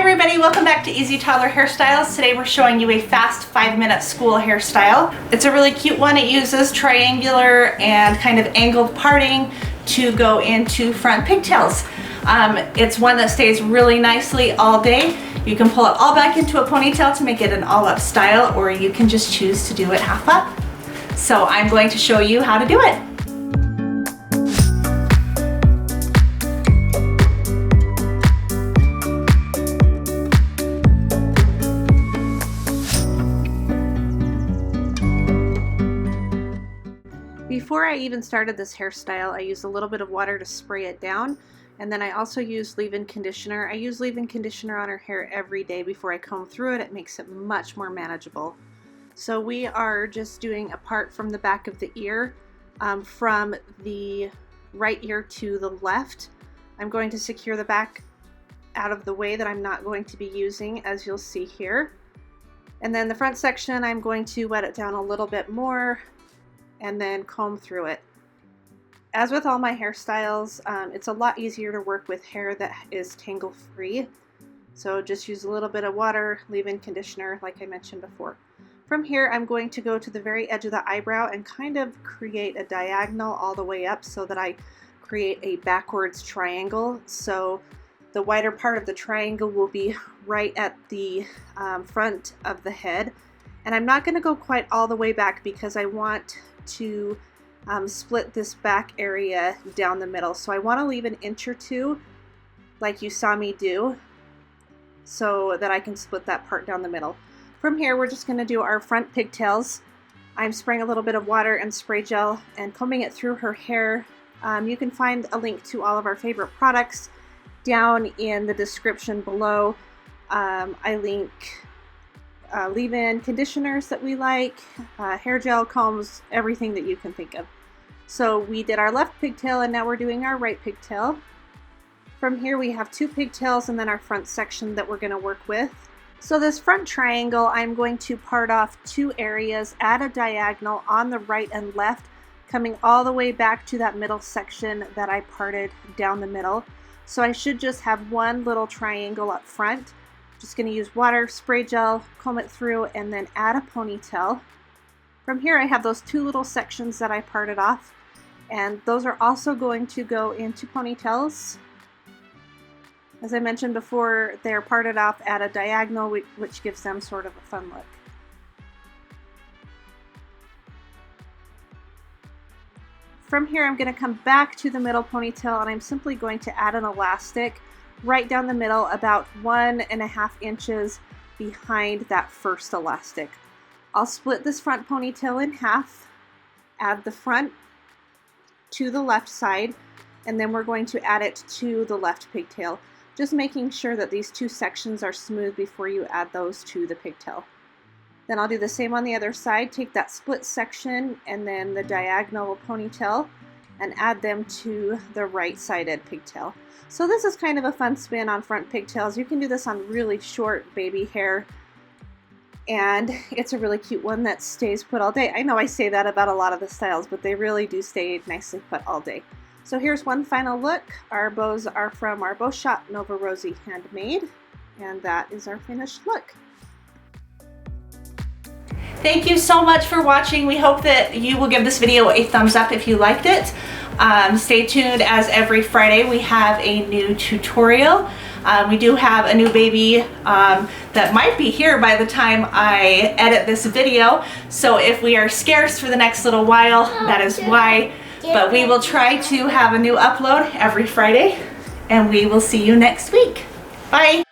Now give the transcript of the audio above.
everybody, welcome back to Easy Toddler Hairstyles. Today we're showing you a fast 5-minute school hairstyle. It's a really cute one. It uses triangular and kind of angled parting to go into front pigtails. It's one that stays really nicely all day. You can pull it all back into a ponytail to make it an all-up style, or you can just choose to do it half up. So I'm going to show you how to do it. Before I even started this hairstyle, I used a little bit of water to spray it down, and then I also used leave-in conditioner. I use leave-in conditioner on her hair every day before I comb through it. It makes it much more manageable. So we are just doing a part from the back of the ear, from the right ear to the left. I'm going to secure the back out of the way that I'm not going to be using, as you'll see here. And then the front section, I'm going to wet it down a little bit more and then comb through it. As with all my hairstyles, it's a lot easier to work with hair that is tangle free. So just use a little bit of water, leave-in conditioner, like I mentioned before. From here, I'm going to go to the very edge of the eyebrow and kind of create a diagonal all the way up so that I create a backwards triangle. So the wider part of the triangle will be right at the front of the head. And I'm not going to go quite all the way back because I want to split this back area down the middle. So I want to leave an inch or two like you saw me do so that I can split that part down the middle. From here, we're just going to do our front pigtails. I'm spraying a little bit of water and spray gel and combing it through her hair. You can find a link to all of our favorite products down in the description below. I link leave-in conditioners that we like, hair gel, combs, everything that you can think of. So we did our left pigtail and now we're doing our right pigtail. From here we have two pigtails and then our front section that we're going to work with. So this front triangle, I'm going to part off two areas, add a diagonal on the right and left, coming all the way back to that middle section that I parted down the middle. So I should just have one little triangle up front. Just going to use water, spray gel, comb it through, and then add a ponytail. From here I have those two little sections that I parted off, and those are also going to go into ponytails. As I mentioned before, they're parted off at a diagonal, which gives them sort of a fun look. From here I'm going to come back to the middle ponytail and I'm simply going to add an elastic right down the middle, about 1.5 inches behind that first elastic. I'll split this front ponytail in half, add the front to the left side, and then we're going to add it to the left pigtail, just making sure that these two sections are smooth before you add those to the pigtail. Then I'll do the same on the other side, take that split section and then the diagonal ponytail and add them to the right-sided pigtail. So this is kind of a fun spin on front pigtails. You can do this on really short baby hair, and it's a really cute one that stays put all day. I know I say that about a lot of the styles, but they really do stay nicely put all day. So here's one final look. Our bows are from our Bow Shop Nova Rosie Handmade, and that is our finished look. Thank you so much for watching. We hope that you will give this video a thumbs up if you liked it. Stay tuned, as every Friday we have a new tutorial. We do have a new baby that might be here by the time I edit this video. So if we are scarce for the next little while, that is why. But we will try to have a new upload every Friday, and we will see you next week. Bye.